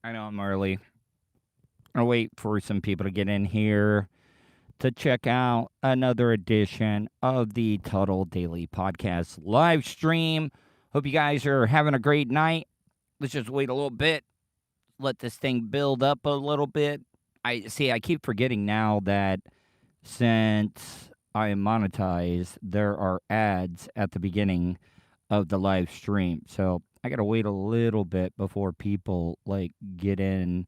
I know I'm early. I'll wait for some people to get in here to check out another edition of the Tuddle Daily Podcast live stream. Hope you guys are having a great night. Let's just wait a little bit, let this thing build up a little bit. I keep forgetting now that since I am monetized, there are ads at the beginning of the live stream. So I gotta wait a little bit before people like get in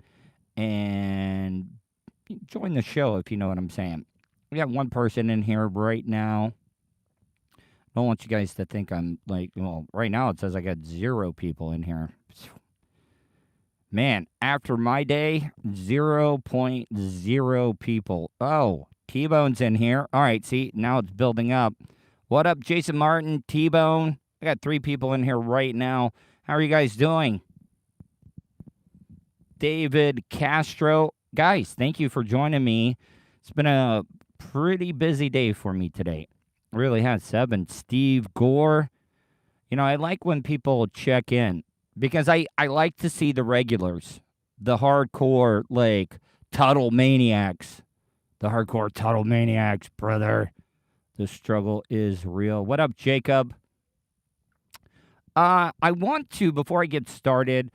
and join the show, if you know what I'm saying. We got one person in here right now. I don't want you guys to think I'm like, well, right now it says I got 0 people in here. Man, after my day, 0.0 people. Oh, T-Bone's in here. All right, see, now it's building up. What up, Jason Martin, T-Bone? I got 3 people in here right now. How are you guys doing? David Castro. Guys, thank you for joining me. It's been a pretty busy day for me today. It really has. 7. Steve Gore. You know, I like when people check in because I like to see the regulars, the hardcore, like, Tuddle maniacs. The hardcore Tuddle maniacs, brother. The struggle is real. What up, Jacob? I want to, before I get started,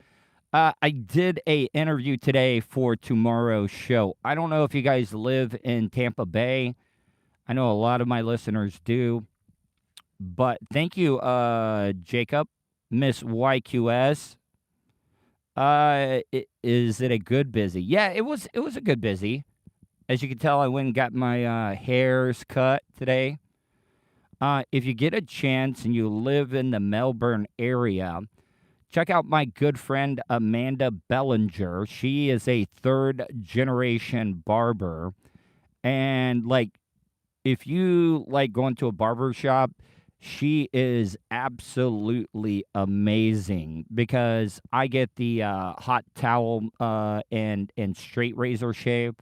I did a interview today for tomorrow's show. I don't know if you guys live in Tampa Bay. I know a lot of my listeners do. But thank you, Jacob, Miss YQS. Is it a good busy? Yeah, it was a good busy. As you can tell, I went and got my hairs cut today. If you get a chance and you live in the Melbourne area, check out my good friend Amanda Bellinger. She is a 3rd-generation barber. And, like, if you like going to a barber shop, she is absolutely amazing because I get the hot towel and straight razor shave.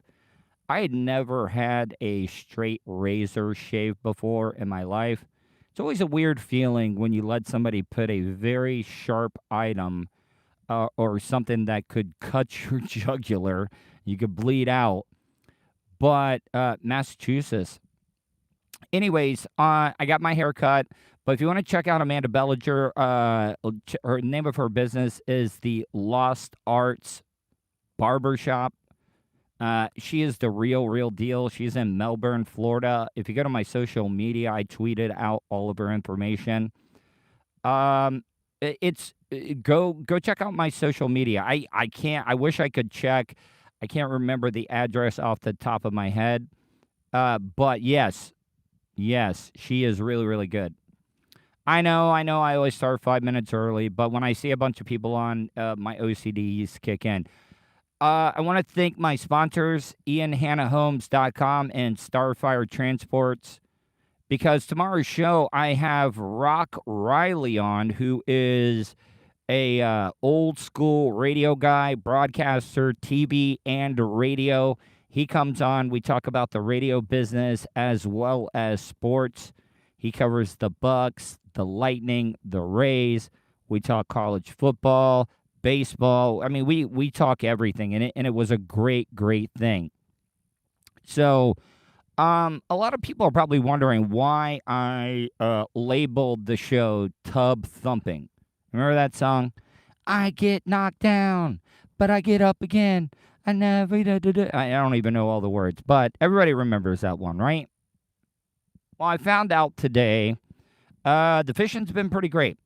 I had never had a straight razor shave before in my life. It's always a weird feeling when you let somebody put a very sharp item or something that could cut your jugular. You could bleed out. But Massachusetts. Anyways, I got my hair cut. But if you want to check out Amanda Bellinger, her name of her business is the Lost Arts Barbershop. She is the real deal. She's in Melbourne, Florida. If you go to my social media, I tweeted out all of her information. It's go check out my social media. I can't. I wish I could check. I can't remember the address off the top of my head. But yes, she is really good. I know. I always start 5 minutes early, but when I see a bunch of people on, my OCDs kick in. I want to thank my sponsors, IanHannahHomes.com and Starfire Transports, because tomorrow's show I have Rock Riley on, who is a old school radio guy, broadcaster, TV and radio. He comes on. We talk about the radio business as well as sports. He covers the Bucks, the Lightning, the Rays. We talk college football, baseball. I mean, we talk everything, and it was a great thing. So, a lot of people are probably wondering why I labeled the show Tub Thumping. Remember that song? I get knocked down, but I get up again. I never. I don't even know all the words, but everybody remembers that one, right? Well, I found out today the fishing's been pretty great.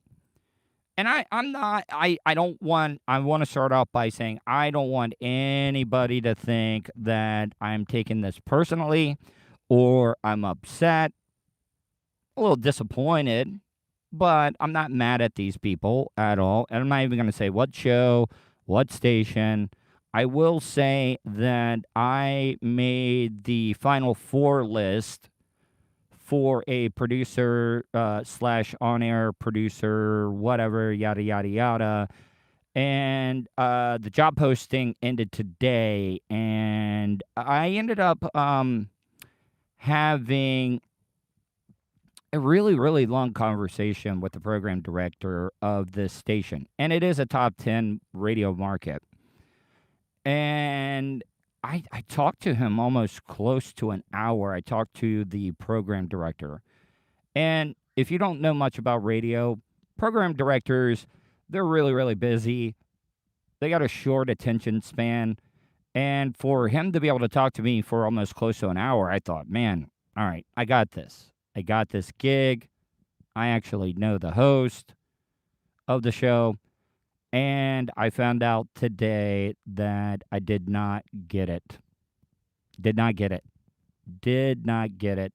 And I want to start off by saying I don't want anybody to think that I'm taking this personally or I'm upset, a little disappointed, but I'm not mad at these people at all. And I'm not even going to say what show, what station. I will say that I made the final 4 list for a producer slash on-air producer, whatever, yada, yada, yada. And the job posting ended today, and I ended up having a really long conversation with the program director of this station. And it is a top 10 radio market. And I talked to him almost close to an hour. I talked to the program director. And if you don't know much about radio, program directors, they're really, really busy. They got a short attention span. And for him to be able to talk to me for almost close to an hour, I thought, man, all right, I got this. I got this gig. I actually know the host of the show. And I found out today that I did not get it. Did not get it. Did not get it.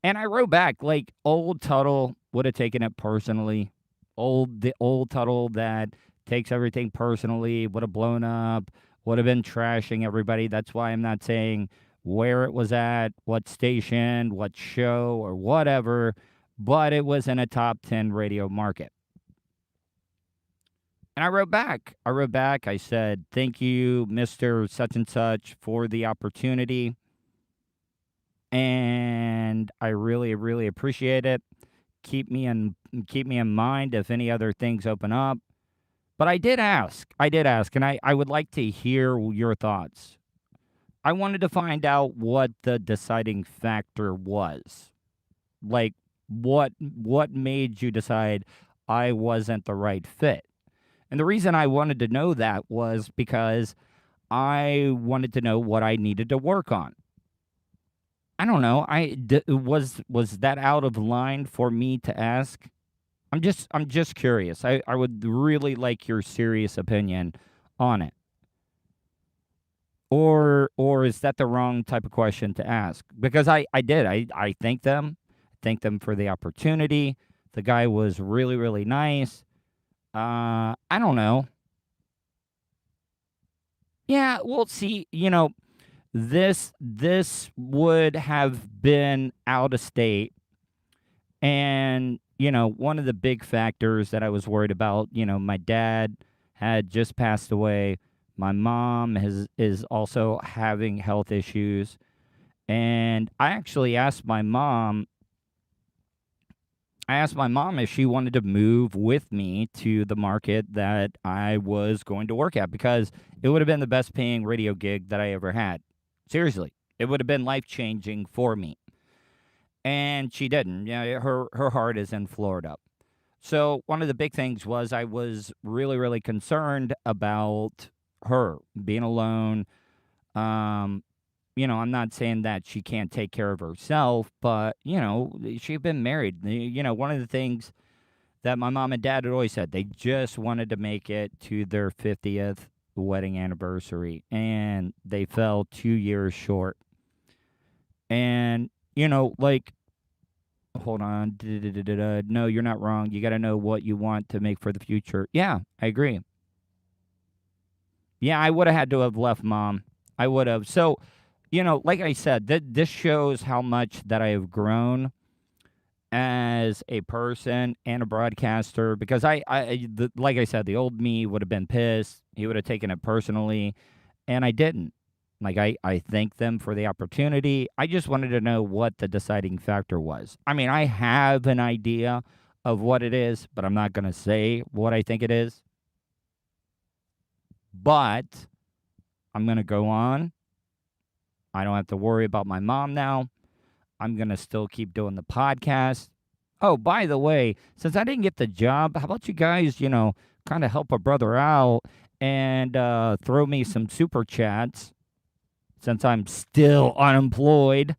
And I wrote back, like, old Tuddle would have taken it personally. The old Tuddle that takes everything personally would have blown up, would have been trashing everybody. That's why I'm not saying where it was at, what station, what show, or whatever, but it was in a top 10 radio market. And I wrote back. I said, thank you, Mr. Such and Such, for the opportunity. And I really, really appreciate it. Keep me in mind if any other things open up. But I did ask, and I would like to hear your thoughts. I wanted to find out what the deciding factor was. Like, what made you decide I wasn't the right fit? And the reason I wanted to know that was because I wanted to know what I needed to work on. I don't know. Was that out of line for me to ask? I'm just curious. I would really like your serious opinion on it. Or is that the wrong type of question to ask? Because I did. I thank them. Thank them for the opportunity. The guy was really, really nice. I don't know. Yeah, well, see, this would have been out of state. And, one of the big factors that I was worried about, my dad had just passed away. My mom is also having health issues. And I actually asked my mom if she wanted to move with me to the market that I was going to work at, because it would have been the best paying radio gig that I ever had. Seriously, it would have been life-changing for me. And she didn't. Yeah, her heart is in Florida. So one of the big things was I was really, really concerned about her being alone. I'm not saying that she can't take care of herself, but, she'd been married. One of the things that my mom and dad had always said, they just wanted to make it to their 50th wedding anniversary, and they fell 2 years short. And, hold on. No, you're not wrong. You got to know what you want to make for the future. Yeah, I agree. Yeah, I would have had to have left mom. I would have. So, like I said, this shows how much that I have grown as a person and a broadcaster, because like I said, the old me would have been pissed. He would have taken it personally, and I didn't. Like, I thank them for the opportunity. I just wanted to know what the deciding factor was. I mean, I have an idea of what it is, but I'm not going to say what I think it is. But I'm going to go on. I don't have to worry about my mom now. I'm going to still keep doing the podcast. Oh, by the way, since I didn't get the job, how about you guys, kind of help a brother out and throw me some super chats since I'm still unemployed.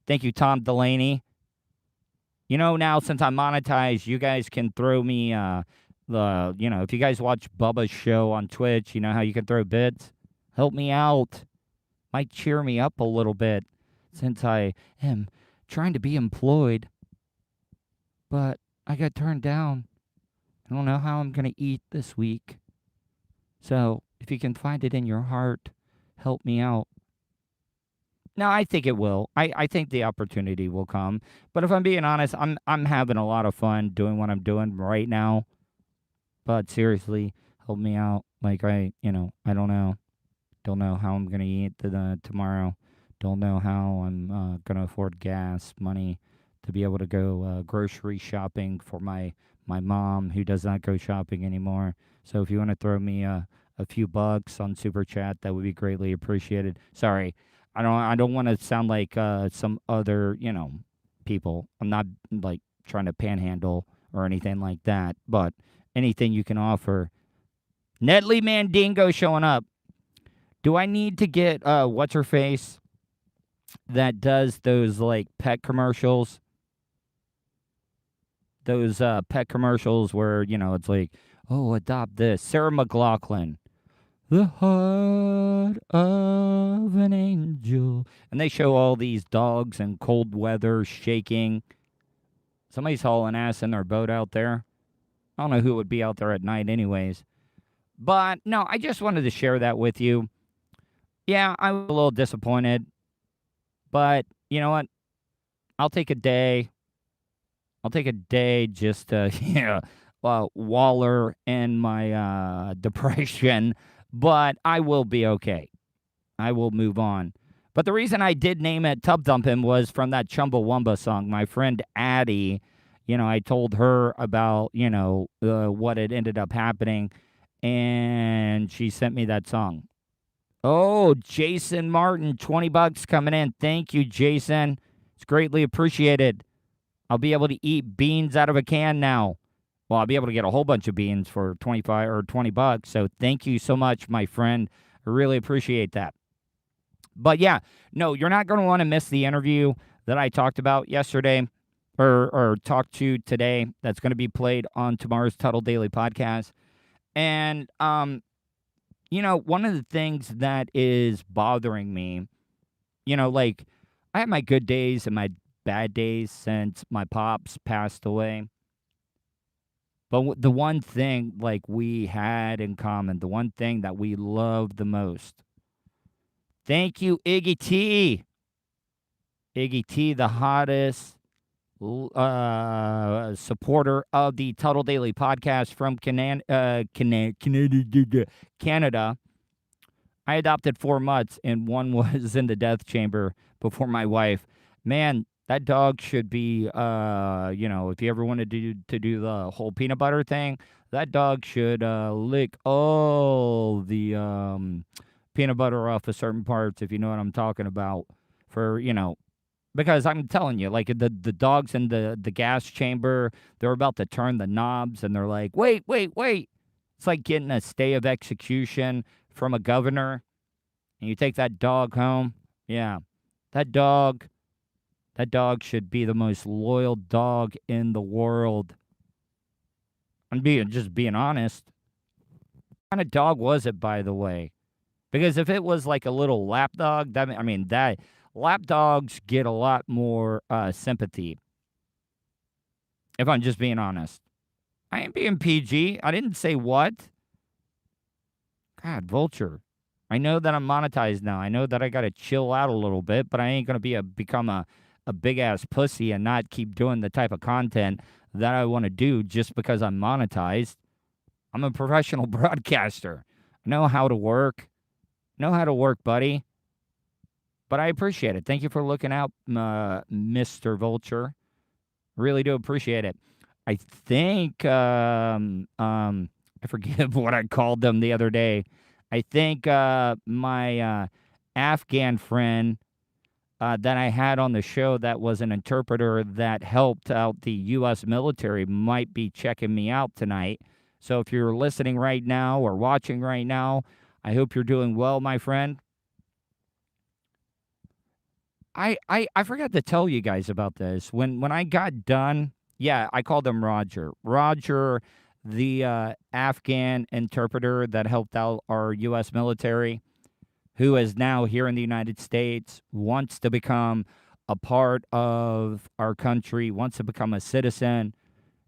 Thank you, Tom Delaney. Now since I'm monetized, you guys can throw me if you guys watch Bubba's show on Twitch, you know how you can throw bits? Help me out. Might cheer me up a little bit, since I am trying to be employed, but I got turned down. I don't know how I'm going to eat this week. So if you can find it in your heart, help me out. No, I think it will. I think the opportunity will come. But if I'm being honest, I'm having a lot of fun doing what I'm doing right now. But seriously, help me out. Like, I don't know. Don't know how I'm going to eat tomorrow. Don't know how I'm going to afford gas money to be able to go grocery shopping for my mom, who does not go shopping anymore. So if you want to throw me a a few bucks on Super Chat, that would be greatly appreciated. Sorry, I don't want to sound like some other people. I'm not like trying to panhandle or anything like that, but anything you can offer. Nedley Mandingo showing up. Do I need to get what's her face that does those like pet commercials? Those pet commercials where it's like, oh, adopt this. Sarah McLachlan. The heart of an angel. And they show all these dogs in cold weather shaking. Somebody's hauling ass in their boat out there. I don't know who would be out there at night anyways. But no, I just wanted to share that with you. Yeah, I was a little disappointed. But you know what? I'll take a day. I'll take a day just to waller in my depression. But I will be okay. I will move on. But the reason I did name it Tub Thumping was from that Chumbawamba song. My friend Addie, I told her about, what had ended up happening, and she sent me that song. Oh, Jason Martin, $20 coming in. Thank you, Jason. It's greatly appreciated. I'll be able to eat beans out of a can now. Well, I'll be able to get a whole bunch of beans for $20. So thank you so much, my friend. I really appreciate that. But yeah, no, you're not going to want to miss the interview that I talked about yesterday or talked to today. That's going to be played on tomorrow's Tuddle Daily podcast. And, one of the things that is bothering me, like I have my good days and my bad days since my pops passed away. But the one thing like we had in common, the one thing that we loved the most. Thank you, Iggy T. Iggy T, the hottest supporter of the Tuddle Daily podcast from Canada. I adopted 4 mutts, and one was in the death chamber before my wife. Man, that dog should be, if you ever wanted to do the whole peanut butter thing, that dog should lick all the peanut butter off of certain parts, if you know what I'm talking about, because I'm telling you, like the dogs in the gas chamber, they're about to turn the knobs, and they're like, wait. It's like getting a stay of execution from a governor, and you take that dog home. Yeah, that dog should be the most loyal dog in the world. I'm just being honest. What kind of dog was it, by the way? Because if it was like a little lap dog, that lap dogs get a lot more sympathy. If I'm just being honest. I ain't being PG. I didn't say what. God, Vulture. I know that I'm monetized now. I know that I got to chill out a little bit, but I ain't going to become a big-ass pussy and not keep doing the type of content that I want to do just because I'm monetized. I'm a professional broadcaster. I know how to work. Buddy. But I appreciate it. Thank you for looking out, Mr. Vulture. Really do appreciate it. I think, I forget what I called them the other day. I think my Afghan friend that I had on the show that was an interpreter that helped out the U.S. military might be checking me out tonight. So if you're listening right now or watching right now, I hope you're doing well, my friend. I forgot to tell you guys about this. When I got done, yeah, I called him Roger. Roger, the Afghan interpreter that helped out our U.S. military, who is now here in the United States, wants to become a part of our country, wants to become a citizen.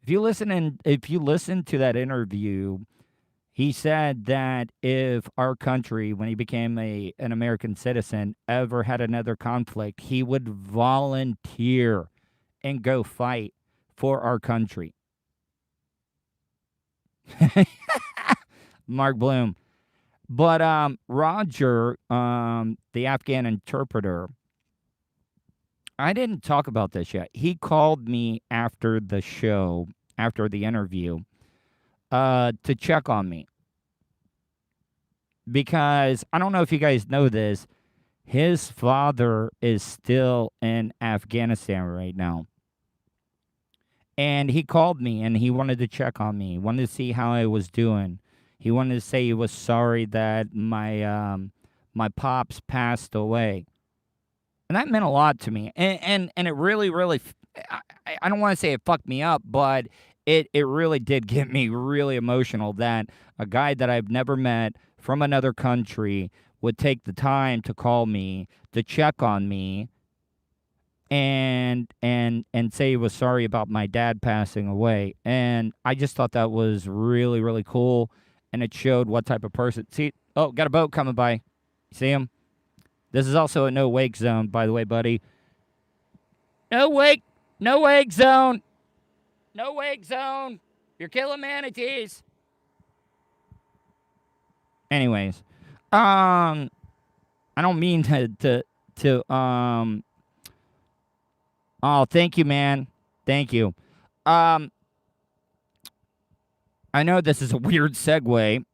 If you listen to that interview, he said that if our country, when he became an American citizen, ever had another conflict, he would volunteer and go fight for our country. Mark Bloom. But Roger, the Afghan interpreter, I didn't talk about this yet. He called me after the show, after the interview, to check on me. because I don't know if you guys know this. His father is still in Afghanistan right now. And he called me and he wanted to check on me. He wanted to see how I was doing. He wanted to say he was sorry that my pops passed away. And that meant a lot to me. And it really, really, I don't want to say it fucked me up, but it really did get me really emotional that a guy that I've never met from another country would take the time to call me, to check on me, and say he was sorry about my dad passing away. And I just thought that was really, really cool. And it showed what type of person. See, oh, got a boat coming by. You see him? This is also a no wake zone, by the way, buddy. No wake zone. No wake zone. You're killing manatees. Anyways, I don't mean to Oh, thank you, man. Thank you. I know this is a weird segue.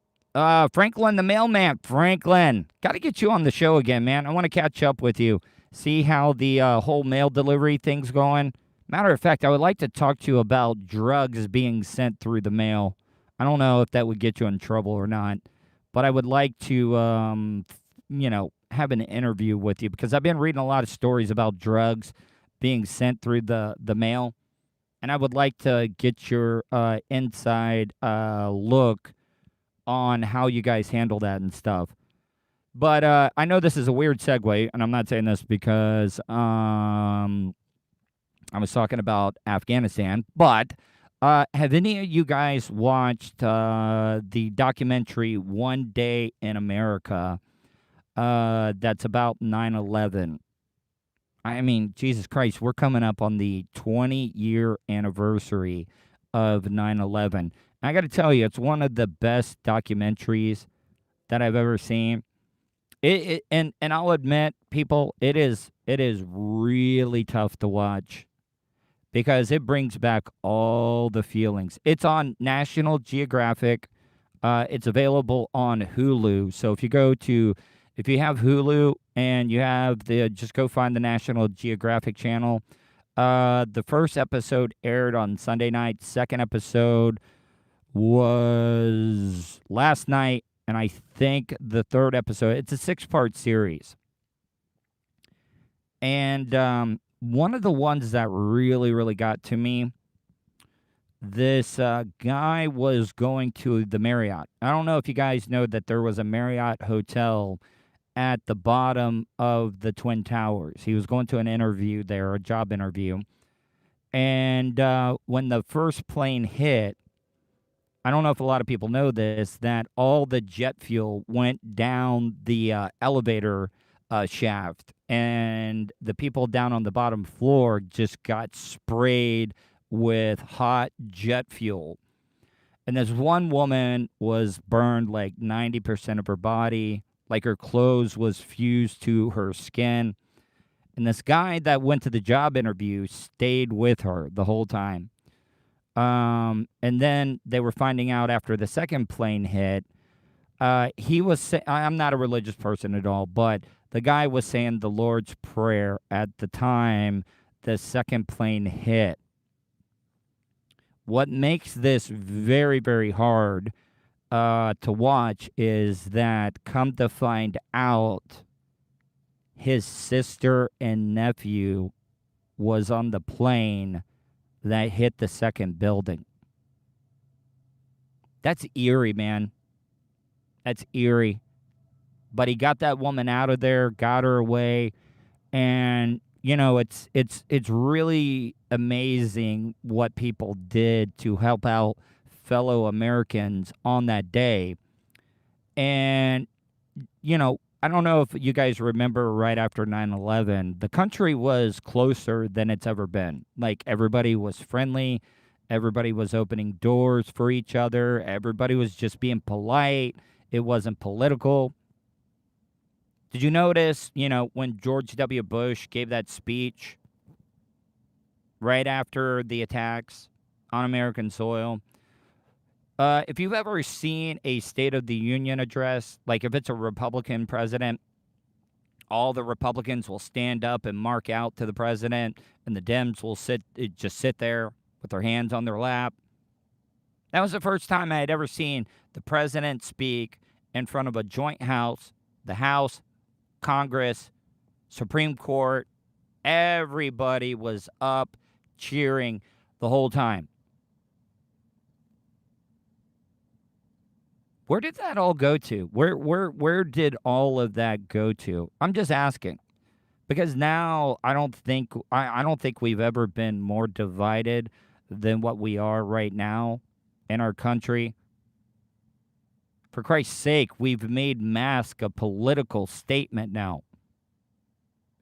Franklin the mailman. Franklin, got to get you on the show again, man. I want to catch up with you. See how the whole mail delivery thing's going. Matter of fact, I would like to talk to you about drugs being sent through the mail. I don't know if that would get you in trouble or not, but I would like to, have an interview with you because I've been reading a lot of stories about drugs being sent through the mail, and I would like to get your inside look on how you guys handle that and stuff. But I know this is a weird segue, and I'm not saying this because I was talking about Afghanistan, but have any of you guys watched the documentary One Day in America that's about 9/11? I mean, Jesus Christ, we're coming up on the 20-year anniversary of 9/11. I got to tell you, it's one of the best documentaries that I've ever seen. And I'll admit, people, it is really tough to watch because it brings back all the feelings. It's on National Geographic. It's available on Hulu. So if you have Hulu and you have just go find the National Geographic channel. The first episode aired on Sunday night. Second episode was last night. And I think the third episode, it's a 6-part series. And one of the ones that really, really got to me, this guy was going to the Marriott. I don't know if you guys know that there was a Marriott hotel at the bottom of the Twin Towers. He was going to an interview there, a job interview. And when the first plane hit, I don't know if a lot of people know this, that all the jet fuel went down the elevator shaft, and the people down on the bottom floor just got sprayed with hot jet fuel. And this one woman was burned like 90% of her body, like her clothes was fused to her skin. And this guy that went to the job interview stayed with her the whole time. And then they were finding out after the second plane hit, he was I'm not a religious person at all, but the guy was saying the Lord's Prayer at the time the second plane hit. What makes this very, very hard to watch is that, come to find out, his sister and nephew was on the plane that hit the second building. That's eerie, man. That's eerie. But he got that woman out of there, got her away, and it's really amazing what people did to help out fellow Americans on that day. And I don't know if you guys remember right after 9/11, the country was closer than it's ever been. Like, everybody was friendly. Everybody was opening doors for each other. Everybody was just being polite. It wasn't political. Did you notice, when George W. Bush gave that speech right after the attacks on American soil, If you've ever seen a State of the Union address, like if it's a Republican president, all the Republicans will stand up and mark out to the president, and the Dems will just sit there with their hands on their lap. That was the first time I had ever seen the president speak in front of a joint house, the House, Congress, Supreme Court. Everybody was up cheering the whole time. Where did that all go to? Where did all of that go to? I'm just asking. Because now I don't think we've ever been more divided than what we are right now in our country. For Christ's sake, we've made mask a political statement now.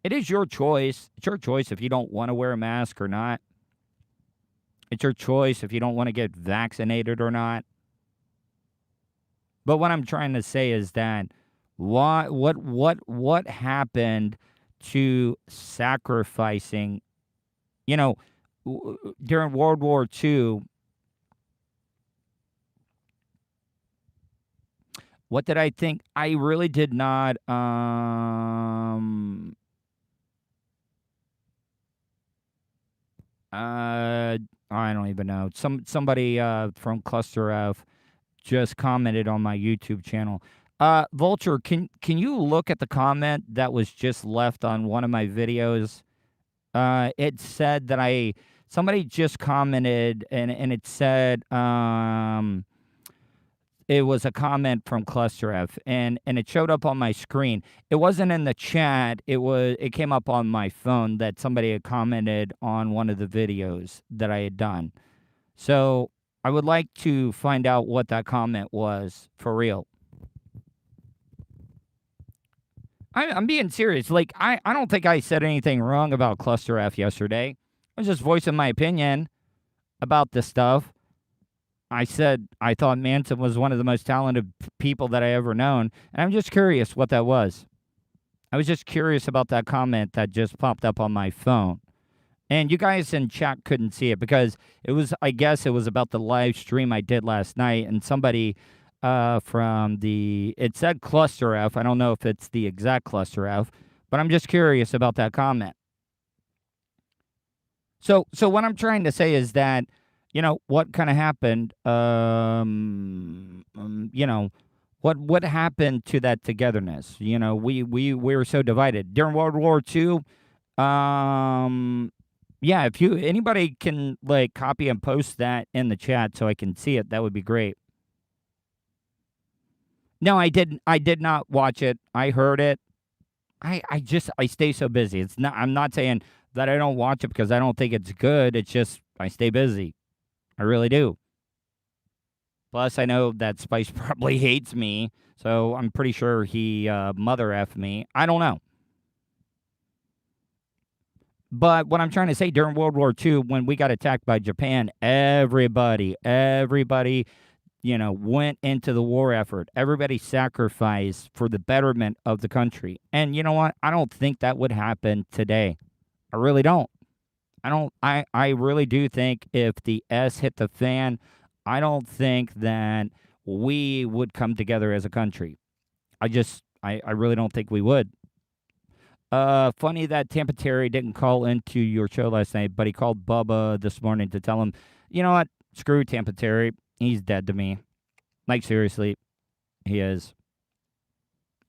It is your choice. It's your choice if you don't want to wear a mask or not. It's your choice if you don't want to get vaccinated or not. But what I'm trying to say is that what happened to sacrificing, during World War II? What did I think? I really did not. I don't even know. Somebody from Cluster F just commented on my YouTube channel. Vulture, can you look at the comment that was just left on one of my videos? It said that somebody just commented, and it said it was a comment from Cluster F, and it showed up on my screen. It wasn't in the chat. It came up on my phone that somebody had commented on one of the videos that I had done. So I would like to find out what that comment was for real. I'm being serious. Like, I don't think I said anything wrong about Cluster F yesterday. I was just voicing my opinion about this stuff. I said I thought Manson was one of the most talented people that I ever known. And I'm just curious what that was. I was just curious about that comment that just popped up on my phone. And you guys in chat couldn't see it because I guess it was about the live stream I did last night. And somebody it said Cluster F. I don't know if it's the exact Cluster F, but I'm just curious about that comment. So what I'm trying to say is that, what kind of happened, what happened to that togetherness? We were so divided. During World War II, yeah, if anybody can, like, copy and post that in the chat so I can see it, that would be great. No, I did not watch it. I heard it. I stay so busy. I'm not saying that I don't watch it because I don't think it's good. It's just I stay busy. I really do. Plus, I know that Spice probably hates me, so I'm pretty sure he mother effed me. I don't know. But what I'm trying to say, during World War II, when we got attacked by Japan, everybody, went into the war effort. Everybody sacrificed for the betterment of the country. And you know what? I don't think that would happen today. I really don't. I really do think if the S hit the fan, I don't think that we would come together as a country. I really don't think we would. Funny that Tampa Terry didn't call into your show last night, but he called Bubba this morning to tell him, you know what? Screw Tampa Terry. He's dead to me. Like, seriously, he is.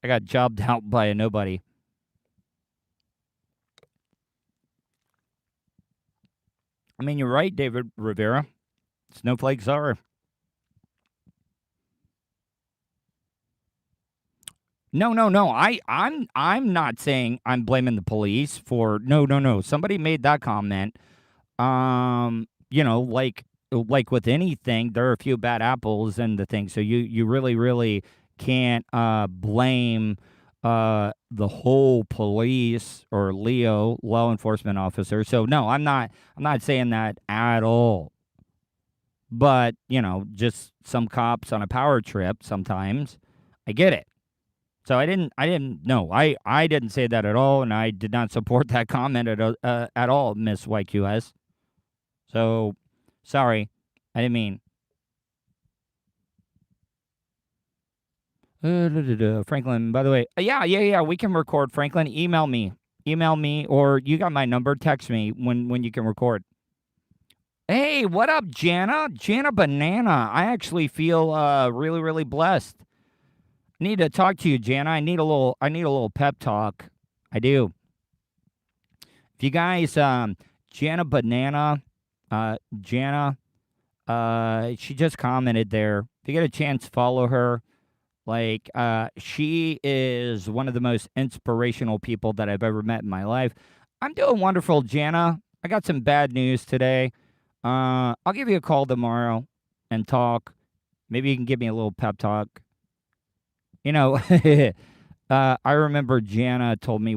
I got jobbed out by a nobody. I mean, you're right, David Rivera. Snowflakes are. No. I'm not saying I'm blaming the police for. No. Somebody made that comment. Like with anything, there are a few bad apples in the thing. So you really can't blame the whole police or Leo law enforcement officer. So no, I'm not saying that at all. But, just some cops on a power trip sometimes. I get it. So I didn't say that at all, and I did not support that comment at all, Miss YQS. So sorry, I didn't mean. Franklin, by the way, yeah. We can record. Franklin, email me, or you got my number. Text me when you can record. Hey, what up, Jana? Jana Banana. I actually feel really really blessed. Need to talk to you, Jana. I need a little pep talk. I do. If you guys, Jana Banana, Jana, she just commented there. If you get a chance, follow her. Like, she is one of the most inspirational people that I've ever met in my life. I'm doing wonderful, Jana. I got some bad news today. I'll give you a call tomorrow and talk. Maybe you can give me a little pep talk. You know, I remember Jana told me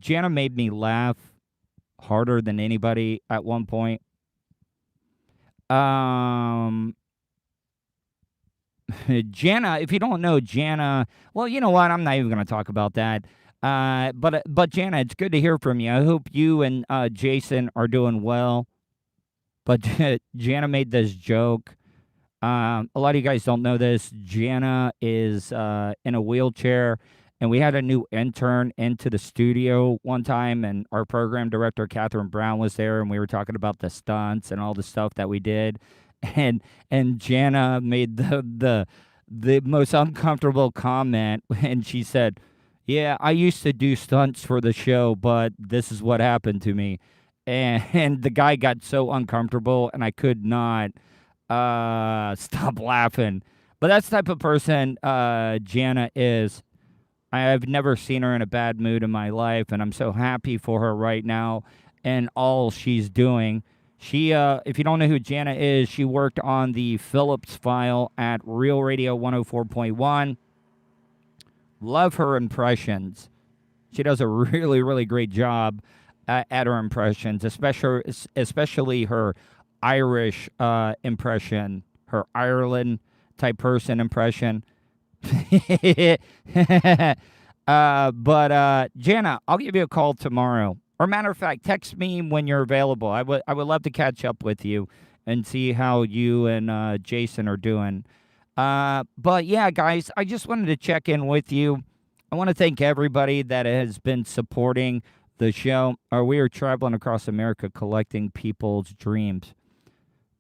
Jana made me laugh harder than anybody at one point. Jana, if you don't know Jana, well, you know what? I'm not even going to talk about that. But Jana, it's good to hear from you. I hope you and Jason are doing well. But Jana made this joke. A lot of you guys don't know this. Jana is in a wheelchair, and we had a new intern into the studio one time, and our program director, Catherine Brown, was there, and we were talking about the stunts and all the stuff that we did. And Jana made the most uncomfortable comment, and she said, "Yeah, I used to do stunts for the show, but this is what happened to me." And the guy got so uncomfortable, and I could not stop laughing. But that's the type of person Jana is. I've never seen her in a bad mood in my life, and I'm so happy for her right now and all she's doing. She, if you don't know who Jana is, she worked on the Phillips File at Real Radio 104.1. Love her impressions. She does a really, really great job at her impressions, especially her Irish impression, her Ireland type person impression. But Jana, I'll give you a call tomorrow. Or matter of fact, text me when you're available. I would love to catch up with you and see how you and Jason are doing. But yeah, guys, I just wanted to check in with you. I want to thank everybody that has been supporting the show. We are traveling across America collecting people's dreams.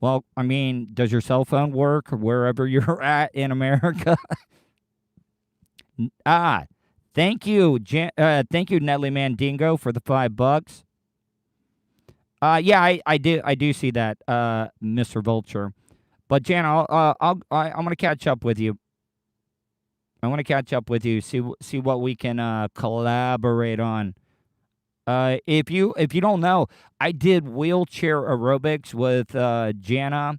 Well, I mean, does your cell phone work wherever you're at in America? Thank you, thank you, Nelly Mandingo, for the $5. Yeah, I do see that, Mr. Vulture. But Jan, I'm gonna catch up with you. I want to catch up with you. See what we can collaborate on. If you don't know, I did wheelchair aerobics with Jana,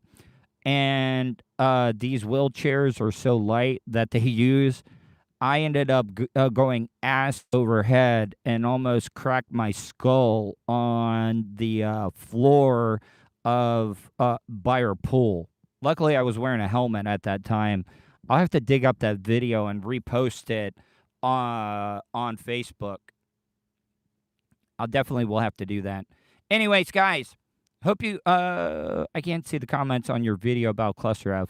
and these wheelchairs are so light that they use. I ended up going ass over head and almost cracked my skull on the floor of by our pool. Luckily, I was wearing a helmet at that time. I'll have to dig up that video and repost it on Facebook. I'll definitely will have to do that. Anyways, guys, hope you. I can't see the comments on your video about Cluster F.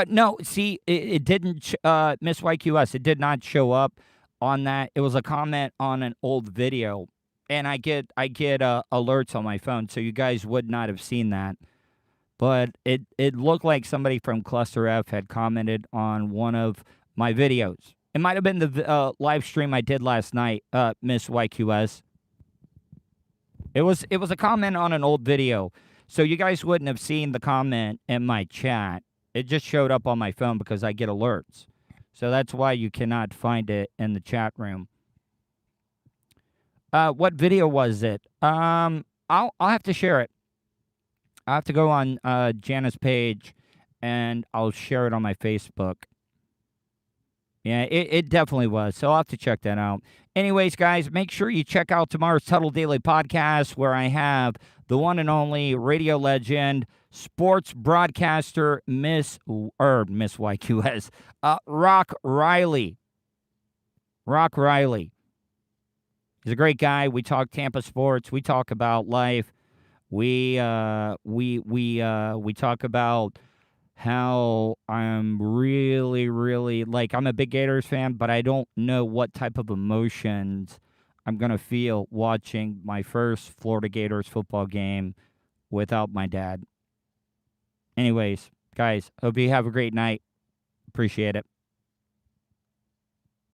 No, see, it didn't, Miss YQS, it did not show up on that. It was a comment on an old video, and I get alerts on my phone, so you guys would not have seen that. But it looked like somebody from Cluster F had commented on one of my videos. It might have been the live stream I did last night, Miss YQS. It was a comment on an old video, so you guys wouldn't have seen the comment in my chat. It just showed up on my phone because I get alerts. So that's why you cannot find it in the chat room. What video was it? I'll have to share it. I'll have to go on Jana's page, and I'll share it on my Facebook. Yeah, it definitely was. So I'll have to check that out. Anyways, guys, make sure you check out tomorrow's Tuddle Daily Podcast, where I have the one and only radio legend, sports broadcaster, Miss YQS, Rock Riley. Rock Riley. He's a great guy. We talk Tampa sports. We talk about life. We talk about how I'm really, really like I'm a big Gators fan, but I don't know what type of emotions I'm gonna feel watching my first Florida Gators football game without my dad. Anyways, guys, hope you have a great night. Appreciate it.